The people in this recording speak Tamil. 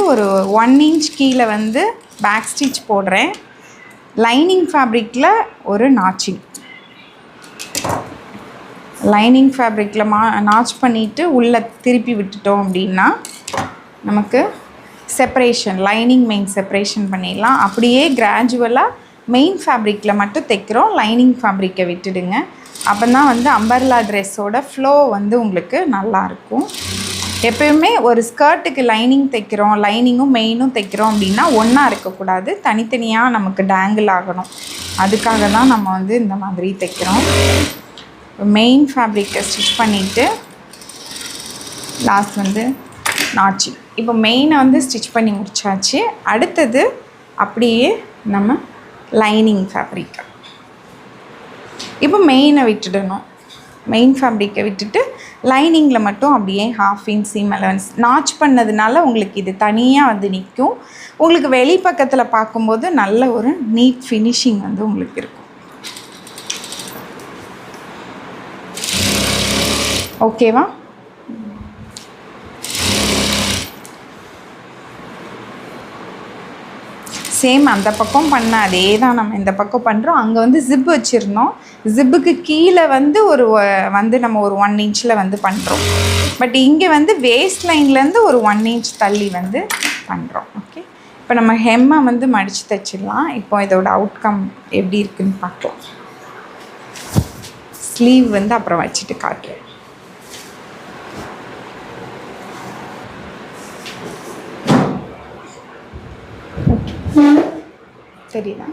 ஒரு 1 இன்ச் கீழே வந்து பேக் ஸ்டிச் போடுறேன். லைனிங் ஃபேப்ரிக்கில் ஒரு நாச்சிங், லைனிங் ஃபேப்ரிக்கில் நாச் பண்ணிவிட்டு உள்ளே திருப்பி விட்டுட்டோம் அப்படின்னா நமக்கு செப்பரேஷன், லைனிங் மெயின் செப்பரேஷன் பண்ணிடலாம். அப்படியே கிராஜுவலாக மெயின் ஃபேப்ரிக்கில் மட்டும் தைக்கிறோம், லைனிங் ஃபேப்ரிக்கை விட்டுடுங்க. அப்போ தான் வந்து அம்பர்லா ட்ரெஸ்ஸோட ஃப்ளோ வந்து உங்களுக்கு நல்லாயிருக்கும். எப்போயுமே ஒரு ஸ்கர்ட்டுக்கு லைனிங் தைக்கிறோம், லைனிங்கும் மெயினும் தைக்கிறோம் அப்படின்னா ஒன்றா இருக்கக்கூடாது, தனித்தனியாக நமக்கு டேங்கிள் ஆகணும். அதுக்காக தான் நம்ம வந்து இந்த மாதிரி தைக்கிறோம். மெயின் ஃபேப்ரிக்கை ஸ்டிச் பண்ணிவிட்டு லாஸ்ட் வந்து நாச்சி. இப்போ மெயினை வந்து ஸ்டிச் பண்ணி முடிச்சாச்சு. அடுத்தது அப்படியே நம்ம லைனிங் ஃபேப்ரிக். இப்போ மெயினை விட்டுடணும், மெயின் ஃபேப்ரிக்கை விட்டுட்டு லைனிங்கில் மட்டும் அப்படியே 1/2 இன்ச் சீம் அலவன்ஸ் நாச் பண்ணதுனால உங்களுக்கு இது தனியாக வந்து நிற்கும். உங்களுக்கு வெளிப்பக்கத்தில் பார்க்கும்போது நல்ல ஒரு நீட் ஃபினிஷிங் வந்து உங்களுக்கு இருக்கும். ஓகேவா? சேம் அந்த பக்கம் பண்ண அதே தான் நம்ம இந்த பக்கம் பண்ணுறோம். அங்கே வந்து ஜிப் வச்சுருந்தோம், ஜிப்புக்கு கீழே வந்து நம்ம ஒரு 1 இன்ச்சில் வந்து பண்ணுறோம். பட் இங்கே வந்து வேஸ்ட் லைன்லேருந்து ஒரு 1 இன்ச் தள்ளி வந்து பண்ணுறோம். ஓகே, இப்போ நம்ம ஹெம்மை வந்து மடித்து தைச்சிடலாம். இப்போ இதோட அவுட்கம் எப்படி இருக்குதுன்னு பார்க்கலாம். ஸ்லீவ் வந்து அப்புறம் வச்சுட்டு காட்டுறேன். தெரியுதா?